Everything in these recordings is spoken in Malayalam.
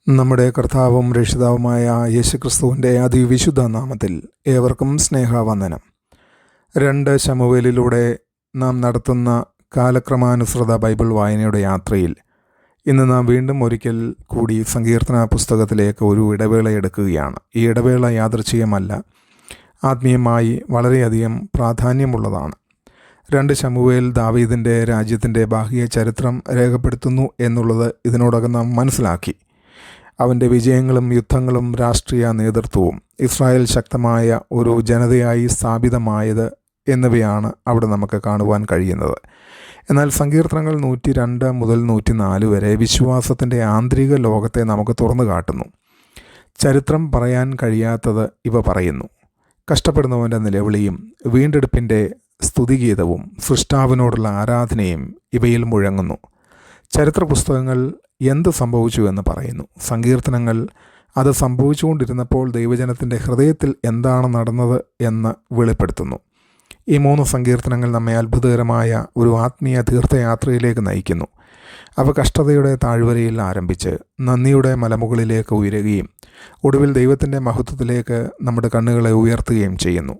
നമ്മുടെ കർത്താവും രക്ഷിതാവുമായ യേശുക്രിസ്തുവിൻ്റെ അതിവിശുദ്ധ നാമത്തിൽ ഏവർക്കും സ്നേഹവന്ദനം. 2 ശമൂവേലിലൂടെ നാം നടത്തുന്ന കാലക്രമാനുസൃത ബൈബിൾ വായനയുടെ യാത്രയിൽ ഇന്ന് നാം വീണ്ടും ഒരിക്കൽ കൂടി സങ്കീർത്തന പുസ്തകത്തിലേക്ക് ഒരു ഇടവേള എടുക്കുകയാണ്. ഈ ഇടവേള യാദൃച്ഛികമല്ല, ആത്മീയമായി വളരെയധികം പ്രാധാന്യമുള്ളതാണ്. 2 ശമൂവേൽ ദാവീദിൻ്റെ രാജ്യത്തിൻ്റെ ബാഹ്യ ചരിത്രം രേഖപ്പെടുത്തുന്നു എന്നുള്ളത് ഇതിനോടകം നാം മനസ്സിലാക്കി. അവൻ്റെ വിജയങ്ങളും യുദ്ധങ്ങളും രാഷ്ട്രീയ നേതൃത്വവും ഇസ്രായേൽ ശക്തമായ ഒരു ജനതയായി സ്ഥാപിതമായത് എന്നിവയാണ് അവിടെ നമുക്ക് കാണുവാൻ കഴിയുന്നത്. എന്നാൽ സങ്കീർത്തനങ്ങൾ 102 മുതൽ 104 വരെ വിശ്വാസത്തിൻ്റെ ആന്തരിക ലോകത്തെ നമുക്ക് തുറന്നു കാട്ടുന്നു. ചരിത്രം പറയാൻ കഴിയാത്തത് ഇവ പറയുന്നു. കഷ്ടപ്പെടുന്നവൻ്റെ നിലവിളിയും വീണ്ടെടുപ്പിൻ്റെ സ്തുതിഗീതവും സൃഷ്ടാവിനോടുള്ള ആരാധനയും ഇവയിൽ മുഴങ്ങുന്നു. ചരിത്ര പുസ്തകങ്ങൾ എന്ത് സംഭവിച്ചു എന്ന് പറയുന്നു. സങ്കീർത്തനങ്ങൾ അത് സംഭവിച്ചുകൊണ്ടിരുന്നപ്പോൾ ദൈവജനത്തിൻ്റെ ഹൃദയത്തിൽ എന്താണ് നടന്നത് എന്ന് വെളിപ്പെടുത്തുന്നു. ഈ 3 സങ്കീർത്തനങ്ങൾ നമ്മെ അത്ഭുതകരമായ ഒരു ആത്മീയ തീർത്ഥയാത്രയിലേക്ക് നയിക്കുന്നു. അവ കഷ്ടതയുടെ താഴ്വരയിൽ ആരംഭിച്ച് നന്ദിയുടെ മലമുകളിലേക്ക് ഉയരുകയും ഒടുവിൽ ദൈവത്തിൻ്റെ മഹത്വത്തിലേക്ക് നമ്മുടെ കണ്ണുകളെ ഉയർത്തുകയും ചെയ്യുന്നു.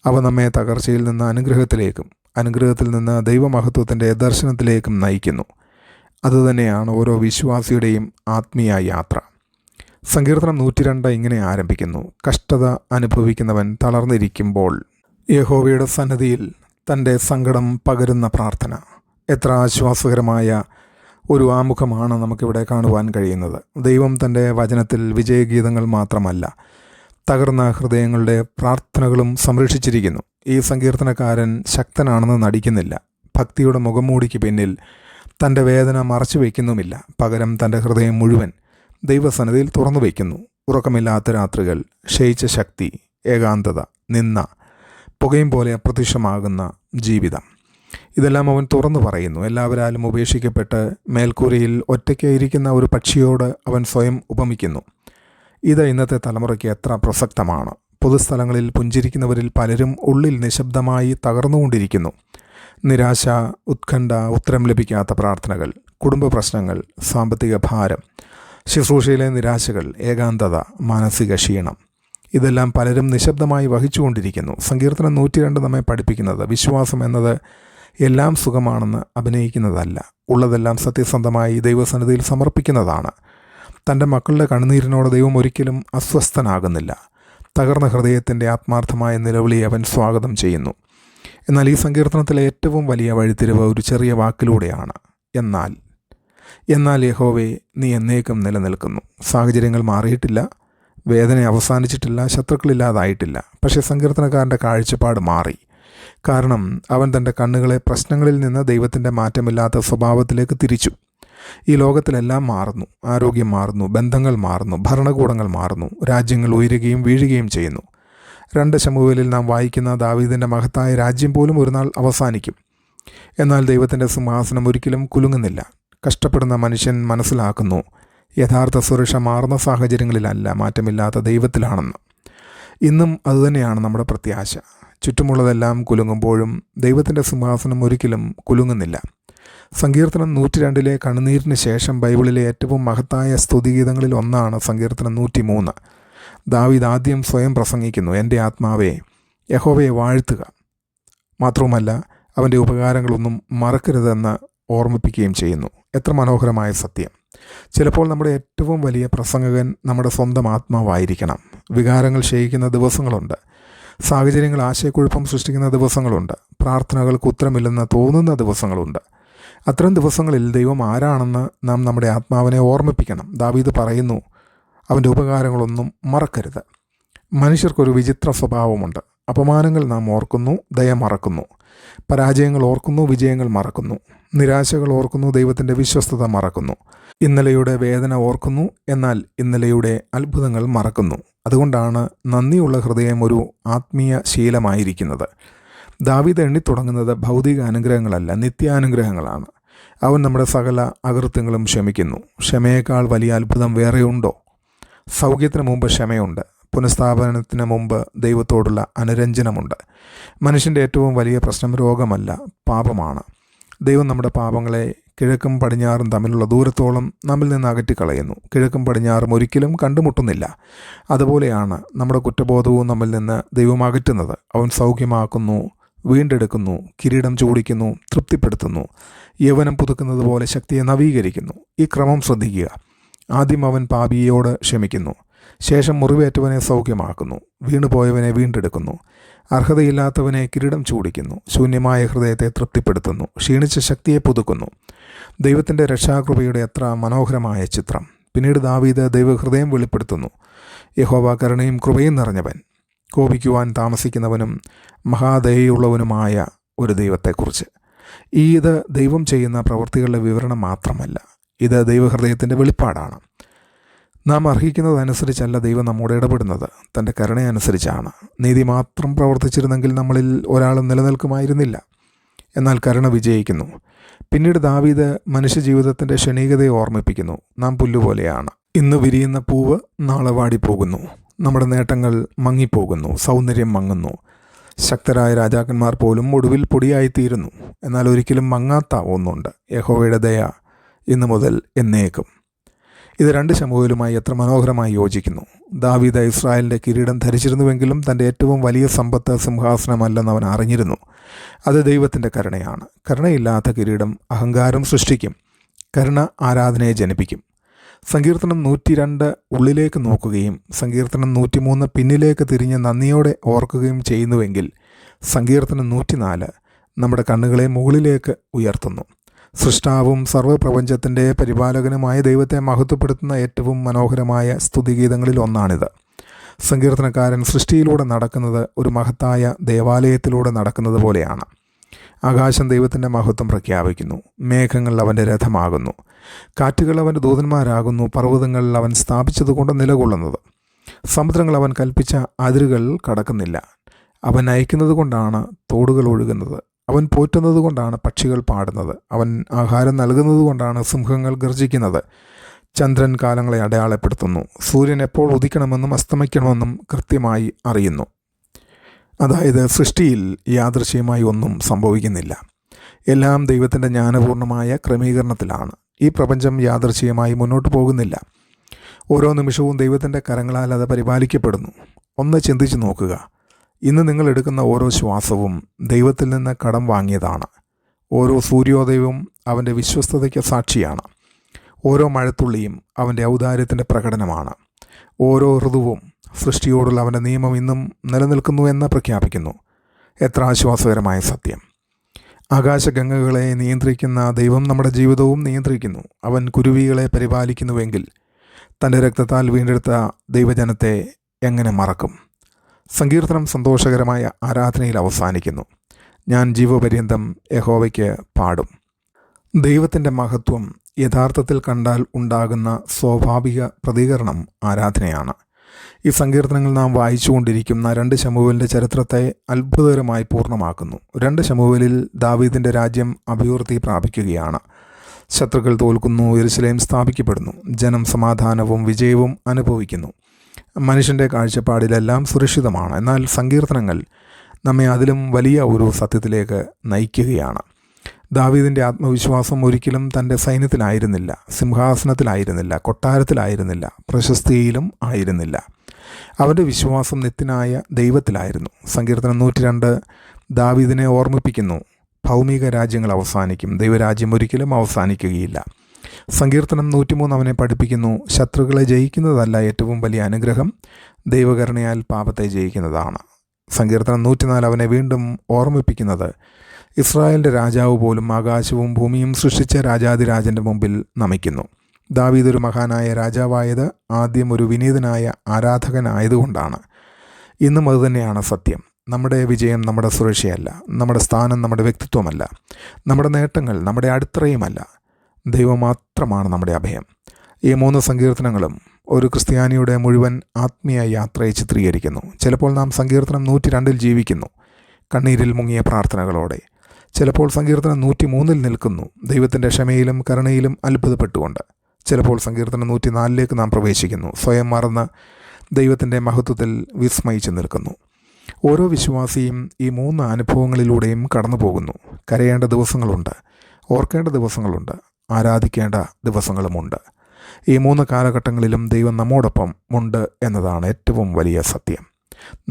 അവ നമ്മെ തകർച്ചയിൽ നിന്ന് അനുഗ്രഹത്തിലേക്കും അനുഗ്രഹത്തിൽ നിന്ന് ദൈവമഹത്വത്തിൻ്റെ ദർശനത്തിലേക്കും നയിക്കുന്നു. അതുതന്നെയാണ് ഓരോ വിശ്വാസിയുടെയും ആത്മീയ യാത്ര. സങ്കീർത്തനം 102 ഇങ്ങനെ ആരംഭിക്കുന്നു: കഷ്ടത അനുഭവിക്കുന്നവൻ തളർന്നിരിക്കുമ്പോൾ യഹോവയുടെ സന്നിധിയിൽ തൻ്റെ സങ്കടം പകരുന്ന പ്രാർത്ഥന. എത്ര ആശ്വാസകരമായ ഒരു ആമുഖമാണ് നമുക്കിവിടെ കാണുവാൻ കഴിയുന്നത്. ദൈവം തൻ്റെ വചനത്തിൽ വിജയഗീതങ്ങൾ മാത്രമല്ല, തകർന്ന ഹൃദയങ്ങളുടെ പ്രാർത്ഥനകളും സംരക്ഷിച്ചിരിക്കുന്നു. ഈ സങ്കീർത്തനക്കാരൻ ശക്തനാണെന്ന് നടിക്കുന്നില്ല. ഭക്തിയുടെ മുഖംമൂടിക്ക് പിന്നിൽ തൻ്റെ വേദന മറച്ചു വയ്ക്കുന്നുമില്ല. പകരം തൻ്റെ ഹൃദയം മുഴുവൻ ദൈവസന്നിധിയിൽ തുറന്നു വയ്ക്കുന്നു. ഉറക്കമില്ലാത്ത രാത്രികൾ, ക്ഷയിച്ച ശക്തി, ഏകാന്തത, നിന്ന, പുകയും പോലെ അപ്രത്യക്ഷമാകുന്ന ജീവിതം, ഇതെല്ലാം അവൻ തുറന്നു പറയുന്നു. എല്ലാവരാലും ഉപേക്ഷിക്കപ്പെട്ട് മേൽക്കൂരയിൽ ഒറ്റയ്ക്കായിരിക്കുന്ന ഒരു പക്ഷിയോട് അവൻ സ്വയം ഉപമിക്കുന്നു. ഇത് ഇന്നത്തെ തലമുറയ്ക്ക് എത്ര പ്രസക്തമാണ്. പൊതുസ്ഥലങ്ങളിൽ പുഞ്ചിരിക്കുന്നവരിൽ പലരും ഉള്ളിൽ നിശബ്ദമായി തകർന്നുകൊണ്ടിരിക്കുന്നു. നിരാശ, ഉത്കണ്ഠ, ഉത്തരം ലഭിക്കാത്ത പ്രാർത്ഥനകൾ, കുടുംബ പ്രശ്നങ്ങൾ, സാമ്പത്തിക ഭാരം, ശുശ്രൂഷയിലെ നിരാശകൾ, ഏകാന്തത, മാനസിക ക്ഷീണം, ഇതെല്ലാം പലരും നിശബ്ദമായി വഹിച്ചുകൊണ്ടിരിക്കുന്നു. സങ്കീർത്തനം 102 നമ്മെ പഠിപ്പിക്കുന്നത് വിശ്വാസം എന്നത് എല്ലാം സുഖമാണെന്ന് അഭിനയിക്കുന്നതല്ല, ഉള്ളതെല്ലാം സത്യസന്ധമായി ദൈവസന്നിധിയിൽ സമർപ്പിക്കുന്നതാണ്. തൻ്റെ മക്കളുടെ കണ്ണുനീരിനോട് ദൈവം ഒരിക്കലും അസ്വസ്ഥനാകുന്നില്ല. തകർന്ന ഹൃദയത്തിൻ്റെ ആത്മാർത്ഥമായ നിലവിളി അവൻ സ്വാഗതം ചെയ്യുന്നു. എന്നാൽ ഈ സങ്കീർത്തനത്തിലെ ഏറ്റവും വലിയ വഴിത്തിരിവ് ഒരു ചെറിയ വാക്കിലൂടെയാണ്: എന്നാൽ യഹോവേ, നീ എന്നേക്കും നിലനിൽക്കുന്നു. സാഹചര്യങ്ങൾ മാറിയിട്ടില്ല, വേദന അവസാനിച്ചിട്ടില്ല, ശത്രുക്കളില്ലാതായിട്ടില്ല. പക്ഷേ സങ്കീർത്തനക്കാരൻ്റെ കാഴ്ചപ്പാട് മാറി. കാരണം അവൻ തൻ്റെ കണ്ണുകളെ പ്രശ്നങ്ങളിൽ നിന്ന് ദൈവത്തിൻ്റെ മാറ്റമില്ലാത്ത സ്വഭാവത്തിലേക്ക് തിരിച്ചു. ഈ ലോകത്തിലെല്ലാം മാറുന്നു. ആരോഗ്യം മാറുന്നു, ബന്ധങ്ങൾ മാറുന്നു, ഭരണകൂടങ്ങൾ മാറുന്നു, രാജ്യങ്ങൾ ഉയരുകയും വീഴുകയും ചെയ്യുന്നു. 2 ശമൂവേലിൽ നാം വായിക്കുന്ന ദാവീദിൻ്റെ മഹത്തായ രാജ്യം പോലും ഒരു നാൾ അവസാനിക്കും. എന്നാൽ ദൈവത്തിൻ്റെ സിംഹാസനം ഒരിക്കലും കുലുങ്ങുന്നില്ല. കഷ്ടപ്പെടുന്ന മനുഷ്യൻ മനസ്സിലാക്കുന്നു യഥാർത്ഥ സുരക്ഷ മാറുന്ന സാഹചര്യങ്ങളിലല്ല, മാറ്റമില്ലാത്ത ദൈവത്തിലാണെന്ന്. ഇന്നും അതുതന്നെയാണ് നമ്മുടെ പ്രത്യാശ. ചുറ്റുമുള്ളതെല്ലാം കുലുങ്ങുമ്പോഴും ദൈവത്തിൻ്റെ സിംഹാസനം ഒരിക്കലും കുലുങ്ങുന്നില്ല. സങ്കീർത്തനം 102 കണ്ണുനീരിന് ശേഷം ബൈബിളിലെ ഏറ്റവും മഹത്തായ സ്തുതിഗീതങ്ങളിൽ ഒന്നാണ് സങ്കീർത്തനം 103. ദാവീദ് ആദ്യം സ്വയം പ്രസംഗിക്കുന്നു: എൻ്റെ ആത്മാവേ, യഹോവയെ വാഴ്ത്തുക. മാത്രവുമല്ല, അവൻ്റെ ഉപകാരങ്ങളൊന്നും മറക്കരുതെന്ന് ഓർമ്മിപ്പിക്കുകയും ചെയ്യുന്നു. എത്ര മനോഹരമായ സത്യം! ചിലപ്പോൾ നമ്മുടെ ഏറ്റവും വലിയ പ്രസംഗകൻ നമ്മുടെ സ്വന്തം ആത്മാവായിരിക്കണം. വികാരങ്ങൾ ക്ഷയിക്കുന്ന ദിവസങ്ങളുണ്ട്. സാഹചര്യങ്ങൾ ആശയക്കുഴപ്പം സൃഷ്ടിക്കുന്ന ദിവസങ്ങളുണ്ട്. പ്രാർത്ഥനകൾക്ക് ഉത്തരമില്ലെന്ന് തോന്നുന്ന ദിവസങ്ങളുണ്ട്. അത്തരം ദിവസങ്ങളിൽ ദൈവം ആരാണെന്ന് നാം നമ്മുടെ ആത്മാവിനെ ഓർമ്മിപ്പിക്കണം. ദാവീദ് പറയുന്നു, അവൻ്റെ ഉപകാരങ്ങളൊന്നും മറക്കരുത്. മനുഷ്യർക്കൊരു വിചിത്ര സ്വഭാവമുണ്ട്. അപമാനങ്ങൾ നാം ഓർക്കുന്നു, ദയ മറക്കുന്നു. പരാജയങ്ങൾ ഓർക്കുന്നു, വിജയങ്ങൾ മറക്കുന്നു. നിരാശകൾ ഓർക്കുന്നു, ദൈവത്തിൻ്റെ വിശ്വസ്തത മറക്കുന്നു. ഇന്നലെയുടെ വേദന ഓർക്കുന്നു, എന്നാൽ ഇന്നലെയുടെ അത്ഭുതങ്ങൾ മറക്കുന്നു. അതുകൊണ്ടാണ് നന്ദിയുള്ള ഹൃദയം ഒരു ആത്മീയ ശീലമായിരിക്കുന്നത്. ദാവീദ് എണ്ണിത്തുടങ്ങുന്നത് ഭൗതിക അനുഗ്രഹങ്ങളല്ല, നിത്യാനുഗ്രഹങ്ങളാണ്. അവൻ നമ്മുടെ സകല അകൃത്യങ്ങളും ക്ഷമിക്കുന്നു. ക്ഷമയേക്കാൾ വലിയ അത്ഭുതം വേറെയുണ്ടോ? സൗഖ്യത്തിന് മുമ്പ് ക്ഷമയുണ്ട്. പുനഃസ്ഥാപനത്തിന് മുമ്പ് ദൈവത്തോടുള്ള അനുരഞ്ജനമുണ്ട്. മനുഷ്യൻ്റെ ഏറ്റവും വലിയ പ്രശ്നം രോഗമല്ല, പാപമാണ്. ദൈവം നമ്മുടെ പാപങ്ങളെ കിഴക്കും പടിഞ്ഞാറും തമ്മിലുള്ള ദൂരത്തോളം നമ്മിൽ നിന്ന് അകറ്റിക്കളയുന്നു. കിഴക്കും പടിഞ്ഞാറും ഒരിക്കലും കണ്ടുമുട്ടുന്നില്ല. അതുപോലെയാണ് നമ്മുടെ കുറ്റബോധവും നമ്മിൽ നിന്ന് ദൈവം അകറ്റുന്നത്. അവൻ സൗഖ്യമാക്കുന്നു, വീണ്ടെടുക്കുന്നു, കിരീടം ചൂടിക്കുന്നു, തൃപ്തിപ്പെടുത്തുന്നു, യൗവനം പുതുക്കുന്നത് പോലെ ശക്തിയെ നവീകരിക്കുന്നു. ഈ ക്രമം ശ്രദ്ധിക്കുക. ആദ്യം അവൻ പാപിയോട് ക്ഷമിക്കുന്നു, ശേഷം മുറിവേറ്റവനെ സൗഖ്യമാക്കുന്നു, വീണുപോയവനെ വീണ്ടെടുക്കുന്നു, അർഹതയില്ലാത്തവനെ കിരീടം ചൂടിക്കുന്നു, ശൂന്യമായ ഹൃദയത്തെ തൃപ്തിപ്പെടുത്തുന്നു, ക്ഷീണിച്ച ശക്തിയെ പുതുക്കുന്നു. ദൈവത്തിൻ്റെ രക്ഷാകൃപയുടെ എത്ര മനോഹരമായ ചിത്രം! പിന്നീട് ദാവീദ് ദൈവഹൃദയം വെളിപ്പെടുത്തുന്നു. യഹോവ കരുണയും കൃപയും നിറഞ്ഞവൻ, കോപിക്കുവാൻ താമസിക്കുന്നവനും മഹാദയയുള്ളവനുമായ ഒരു ദൈവത്തെക്കുറിച്ച്. ഇത് ദൈവം ചെയ്യുന്ന പ്രവൃത്തികളുടെ വിവരണം മാത്രമല്ല, ഇത് ദൈവഹൃദയത്തിൻ്റെ വെളിപ്പാടാണ്. നാം അർഹിക്കുന്നതനുസരിച്ചല്ല ദൈവം നമ്മോട് ഇടപെടുന്നത്, തൻ്റെ കരുണയനുസരിച്ചാണ്. നീതി മാത്രം പ്രവർത്തിച്ചിരുന്നെങ്കിൽ നമ്മളിൽ ഒരാളും നിലനിൽക്കുമായിരുന്നില്ല. എന്നാൽ കരുണ വിജയിക്കുന്നു. പിന്നീട് ദാവീദ് മനുഷ്യജീവിതത്തിൻ്റെ ക്ഷണികതയെ ഓർമ്മിപ്പിക്കുന്നു. നാം പുല്ലുപോലെയാണ്. ഇന്ന് വിരിയുന്ന പൂവ് നാളെ വാടിപ്പോകുന്നു. നമ്മുടെ നേട്ടങ്ങൾ മങ്ങിപ്പോകുന്നു, സൗന്ദര്യം മങ്ങുന്നു. ശക്തരായ രാജാക്കന്മാർ പോലും ഒടുവിൽ പൊടിയായിത്തീരുന്നു. എന്നാൽ ഒരിക്കലും മങ്ങാത്ത ഒന്നുണ്ട്: യഹോവയുടെ ദയ ഇന്നു മുതൽ എന്നേക്കും. ഇത് 2 ശമൂവേലുമായി എത്ര മനോഹരമായി യോജിക്കുന്നു. ദാവീദ് ഇസ്രായേലിൻ്റെ കിരീടം ധരിച്ചിരുന്നുവെങ്കിലും തൻ്റെ ഏറ്റവും വലിയ സമ്പത്ത് സിംഹാസനമല്ലെന്ന് അവൻ അറിഞ്ഞിരുന്നു. അത് ദൈവത്തിൻ്റെ കരുണയാണ്. കരുണയില്ലാത്ത കിരീടം അഹങ്കാരം സൃഷ്ടിക്കും, കരുണ ആരാധനയെ ജനിപ്പിക്കും. സങ്കീർത്തനം 102 ഉള്ളിലേക്ക് നോക്കുകയും സങ്കീർത്തനം 103 പിന്നിലേക്ക് തിരിഞ്ഞ് നന്ദിയോടെ ഓർക്കുകയും ചെയ്യുന്നുവെങ്കിൽ സങ്കീർത്തനം 104 നമ്മുടെ കണ്ണുകളെ മുകളിലേക്ക് ഉയർത്തുന്നു. സൃഷ്ടാവും സർവ്വപ്രപഞ്ചത്തിൻ്റെ പരിപാലകനുമായ ദൈവത്തെ മഹത്വപ്പെടുത്തുന്ന ഏറ്റവും മനോഹരമായ സ്തുതിഗീതങ്ങളിൽ ഒന്നാണിത്. സങ്കീർത്തനക്കാരൻ സൃഷ്ടിയിലൂടെ നടക്കുന്നത് ഒരു മഹത്തായ ദേവാലയത്തിലൂടെ നടക്കുന്നത് പോലെയാണ്. ആകാശം ദൈവത്തിൻ്റെ മഹത്വം പ്രഖ്യാപിക്കുന്നു. മേഘങ്ങൾ അവൻ്റെ രഥമാകുന്നു, കാറ്റുകൾ അവൻ്റെ ദൂതന്മാരാകുന്നു, പർവ്വതങ്ങൾ അവൻ സ്ഥാപിച്ചതുകൊണ്ട് നിലകൊള്ളുന്നത്. സമുദ്രങ്ങൾ അവൻ കൽപ്പിച്ച അതിരുകൾ കടക്കുന്നില്ല. അവൻ അയക്കുന്നത് കൊണ്ടാണ് തോടുകൾ ഒഴുകുന്നത്. അവൻ പോറ്റുന്നത് കൊണ്ടാണ് പക്ഷികൾ പാടുന്നത്. അവൻ ആഹാരം നൽകുന്നത് കൊണ്ടാണ് സിംഹങ്ങൾ ഗർജിക്കുന്നത്. ചന്ദ്രൻ കാലങ്ങളെ അടയാളപ്പെടുത്തുന്നു. സൂര്യൻ എപ്പോൾ ഉദിക്കണമെന്നും അസ്തമിക്കണമെന്നും കൃത്യമായി അറിയുന്നു. അതായത് സൃഷ്ടിയിൽ യാദൃശ്ചികമായി ഒന്നും സംഭവിക്കുന്നില്ല. എല്ലാം ദൈവത്തിൻ്റെ ജ്ഞാനപൂർണമായ ക്രമീകരണത്തിലാണ്. ഈ പ്രപഞ്ചം യാദൃശ്ചികമായി മുന്നോട്ട് പോകുന്നില്ല. ഓരോ നിമിഷവും ദൈവത്തിൻ്റെ കരങ്ങളാൽ അത് പരിപാലിക്കപ്പെടുന്നു. ഒന്ന് ചിന്തിച്ചു നോക്കുക. ഇന്ന് നിങ്ങൾ എടുക്കുന്ന ഓരോ ശ്വാസവും ദൈവത്തിൽ നിന്ന് കടം വാങ്ങിയതാണ്. ഓരോ സൂര്യോദയവും അവൻ്റെ വിശ്വസ്തതയ്ക്ക് സാക്ഷിയാണ്. ഓരോ മഴത്തുള്ളിയും അവൻ്റെ ഔദാര്യത്തിൻ്റെ പ്രകടനമാണ്. ഓരോ ഋതുവും സൃഷ്ടിയോടുള്ള അവൻ്റെ നിയമം ഇന്നും നിലനിൽക്കുന്നു എന്ന് പ്രഖ്യാപിക്കുന്നു. എത്ര ആശ്വാസകരമായ സത്യം! ആകാശഗംഗകളെ നിയന്ത്രിക്കുന്ന ദൈവം നമ്മുടെ ജീവിതവും നിയന്ത്രിക്കുന്നു. അവൻ കുരുവികളെ പരിപാലിക്കുന്നുവെങ്കിൽ തൻ്റെ രക്തത്താൽ വീണ്ടെടുത്ത ദൈവജനത്തെ എങ്ങനെ മറക്കും? സങ്കീർത്തനം സന്തോഷകരമായ ആരാധനയിൽ അവസാനിക്കുന്നു. ഞാൻ ജീവപര്യന്തം യഹോവയ്ക്ക് പാടും. ദൈവത്തിൻ്റെ മഹത്വം യഥാർത്ഥത്തിൽ കണ്ടാൽ ഉണ്ടാകുന്ന സ്വാഭാവിക പ്രതികരണം ആരാധനയാണ്. ഈ സങ്കീർത്തനങ്ങൾ നാം വായിച്ചുകൊണ്ടിരിക്കുന്ന 2 ശമൂവേലിൻ്റെ ചരിത്രത്തെ അത്ഭുതകരമായി പൂർണ്ണമാക്കുന്നു. 2 ശമൂവേലിൽ ദാവീദിൻ്റെ രാജ്യം അഭിവൃദ്ധി പ്രാപിക്കുകയാണ്. ശത്രുക്കൾ തോൽക്കുന്നു, യെരൂശലേം സ്ഥാപിക്കപ്പെടുന്നു, ജനം സമാധാനവും വിജയവും അനുഭവിക്കുന്നു. മനുഷ്യൻ്റെ കാഴ്ചപ്പാടിലെല്ലാം സുരക്ഷിതമാണ്. എന്നാൽ സങ്കീർത്തനങ്ങൾ നമ്മെ അതിലും വലിയ ഒരു സത്യത്തിലേക്ക് നയിക്കുകയാണ്. ദാവീദിൻ്റെ ആത്മവിശ്വാസം ഒരിക്കലും തൻ്റെ സൈന്യത്തിലായിരുന്നില്ല, സിംഹാസനത്തിലായിരുന്നില്ല, കൊട്ടാരത്തിലായിരുന്നില്ല, പ്രശസ്തിയിലും ആയിരുന്നില്ല. അവൻ്റെ വിശ്വാസം നിത്യനായ ദൈവത്തിലായിരുന്നു. സങ്കീർത്തനം 102 ദാവീദിനെ ഓർമ്മിപ്പിക്കുന്നു: ഭൗമിക രാജ്യങ്ങൾ അവസാനിക്കും, ദൈവരാജ്യം ഒരിക്കലും അവസാനിക്കുകയില്ല. സങ്കീർത്തനം 103 അവനെ പഠിപ്പിക്കുന്നു: ശത്രുക്കളെ ജയിക്കുന്നതല്ല ഏറ്റവും വലിയ അനുഗ്രഹം, ദൈവകരുണയാൽ പാപത്തെ ജയിക്കുന്നതാണ്. സങ്കീർത്തനം 104 അവനെ വീണ്ടും ഓർമ്മിപ്പിക്കുന്നത് ഇസ്രായേലിൻ്റെ രാജാവ് പോലും ആകാശവും ഭൂമിയും സൃഷ്ടിച്ച രാജാതിരാജൻ്റെ മുമ്പിൽ നമിക്കുന്നു. ദാവീദ് ഒരു മഹാനായ രാജാവായത് ആദ്യം ഒരു വിനീതനായ ആരാധകനായതുകൊണ്ടാണ്. ഇന്നും അതുതന്നെയാണ് സത്യം. നമ്മുടെ വിജയം നമ്മുടെ സുരക്ഷയല്ല, നമ്മുടെ സ്ഥാനം നമ്മുടെ വ്യക്തിത്വമല്ല, നമ്മുടെ നേട്ടങ്ങൾ നമ്മുടെ അടിത്തറയുമല്ല. ദൈവം മാത്രമാണ് നമ്മുടെ അഭയം. ഈ 3 സങ്കീർത്തനങ്ങളും ഒരു ക്രിസ്ത്യാനിയുടെ മുഴുവൻ ആത്മീയ യാത്രയെ ചിത്രീകരിക്കുന്നു. ചിലപ്പോൾ നാം സങ്കീർത്തനം 102 ജീവിക്കുന്നു, കണ്ണീരിൽ മുങ്ങിയ പ്രാർത്ഥനകളോടെ. ചിലപ്പോൾ സങ്കീർത്തനം 103 നിൽക്കുന്നു, ദൈവത്തിൻ്റെ ക്ഷമയിലും കരുണയിലും അത്ഭുതപ്പെട്ടുകൊണ്ട്. ചിലപ്പോൾ സങ്കീർത്തനം 104 നാം പ്രവേശിക്കുന്നു, സ്വയം മറന്ന് ദൈവത്തിൻ്റെ മഹത്വത്തിൽ വിസ്മയിച്ച് നിൽക്കുന്നു. ഓരോ വിശ്വാസിയും ഈ 3 അനുഭവങ്ങളിലൂടെയും കടന്നു പോകുന്നു. കരയേണ്ട ദിവസങ്ങളുണ്ട്, ഓർക്കേണ്ട ദിവസങ്ങളുണ്ട്, ആരാധിക്കേണ്ട ദിവസങ്ങളുമുണ്ട്. ഈ 3 കാലഘട്ടങ്ങളിലും ദൈവം നമ്മോടൊപ്പം ഉണ്ട് എന്നതാണ് ഏറ്റവും വലിയ സത്യം.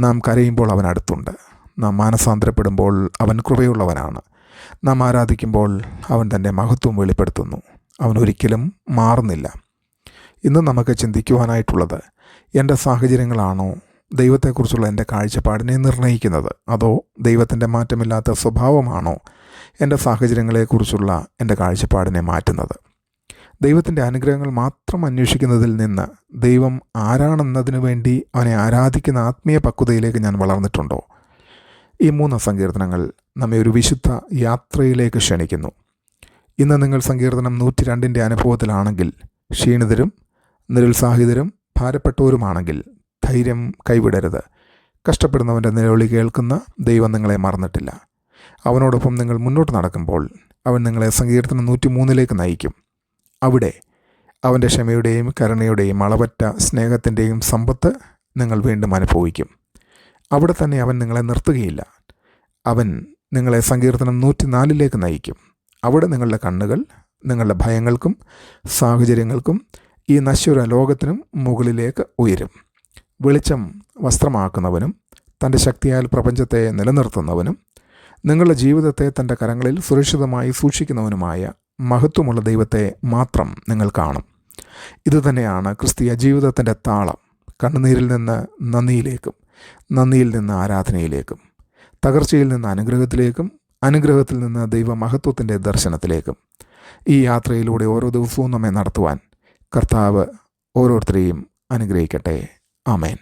നാം കരയുമ്പോൾ അവൻ അടുത്തുണ്ട്. നാം മാനസാന്തരപ്പെടുമ്പോൾ അവൻ കൃപയുള്ളവനാണ്. നാം ആരാധിക്കുമ്പോൾ അവൻ തൻ്റെ മഹത്വം വെളിപ്പെടുത്തുന്നു. അവൻ ഒരിക്കലും മാറുന്നില്ല. ഇന്ന് നമുക്ക് ചിന്തിക്കുവാനായിട്ടുള്ളത്, എൻ്റെ സാഹചര്യങ്ങളാണോ ദൈവത്തെക്കുറിച്ചുള്ള എൻ്റെ കാഴ്ചപ്പാടിനെ നിർണ്ണയിക്കുന്നത്? അതോ ദൈവത്തിൻ്റെ മാറ്റമില്ലാത്ത സ്വഭാവമാണോ എൻ്റെ സാഹചര്യങ്ങളെക്കുറിച്ചുള്ള എൻ്റെ കാഴ്ചപ്പാടിനെ മാറ്റുന്നത്? ദൈവത്തിൻ്റെ അനുഗ്രഹങ്ങൾ മാത്രം അന്വേഷിക്കുന്നതിൽ നിന്ന് ദൈവം ആരാണെന്നതിനു വേണ്ടി അവനെ ആരാധിക്കുന്ന ആത്മീയ പക്വതയിലേക്ക് ഞാൻ വളർന്നിട്ടുണ്ടോ? ഈ 3 സങ്കീർത്തനങ്ങൾ നമ്മെ ഒരു വിശുദ്ധ യാത്രയിലേക്ക് ക്ഷണിക്കുന്നു. ഇന്ന് നിങ്ങൾ സങ്കീർത്തനം 102 അനുഭവത്തിലാണെങ്കിൽ, ക്ഷീണിതരും നിരുത്സാഹിതരും ഭാരപ്പെട്ടവരുമാണെങ്കിൽ ധൈര്യം കൈവിടരുത്. കഷ്ടപ്പെടുന്നവൻ്റെ നിലവിളി കേൾക്കുന്ന ദൈവം നിങ്ങളെ മറന്നിട്ടില്ല. അവനോടൊപ്പം നിങ്ങൾ മുന്നോട്ട് നടക്കുമ്പോൾ അവൻ നിങ്ങളെ സങ്കീർത്തനം 103 നയിക്കും. അവിടെ അവൻ്റെ ക്ഷമയുടെയും കരുണയുടെയും അളവറ്റ സ്നേഹത്തിൻ്റെയും സമ്പത്ത് നിങ്ങൾ വീണ്ടും അനുഭവിക്കും. അവിടെ തന്നെ അവൻ നിങ്ങളെ നിർത്തുകയില്ല. അവൻ നിങ്ങളെ സങ്കീർത്തനം 104 നയിക്കും. അവിടെ നിങ്ങളുടെ കണ്ണുകൾ നിങ്ങളുടെ ഭയങ്ങൾക്കും സാഹചര്യങ്ങൾക്കും ഈ നശ്വര ലോകത്തിനും മുകളിലേക്ക് ഉയരും. വെളിച്ചം വസ്ത്രമാക്കുന്നവനും തൻ്റെ ശക്തിയാൽ പ്രപഞ്ചത്തെ നിലനിർത്തുന്നവനും നിങ്ങളുടെ ജീവിതത്തെ തൻ്റെ കരങ്ങളിൽ സുരക്ഷിതമായി സൂക്ഷിക്കുന്നവനുമായ മഹത്വമുള്ള ദൈവത്തെ മാത്രം നിങ്ങൾ കാണും. ഇതുതന്നെയാണ് ക്രിസ്തീയ ജീവിതത്തിൻ്റെ താളം. കണ്ണുനീരിൽ നിന്ന് നന്ദിയിലേക്കും, നന്ദിയിൽ നിന്ന് ആരാധനയിലേക്കും, തകർച്ചയിൽ നിന്ന് അനുഗ്രഹത്തിലേക്കും, അനുഗ്രഹത്തിൽ നിന്ന് ദൈവമഹത്വത്തിൻ്റെ ദർശനത്തിലേക്കും ഈ യാത്രയിലൂടെ ഓരോ ദിവസവും നമ്മെ നടത്തുവാൻ കർത്താവ് ഓരോരുത്തരെയും അനുഗ്രഹിക്കട്ടെ. ആമേൻ.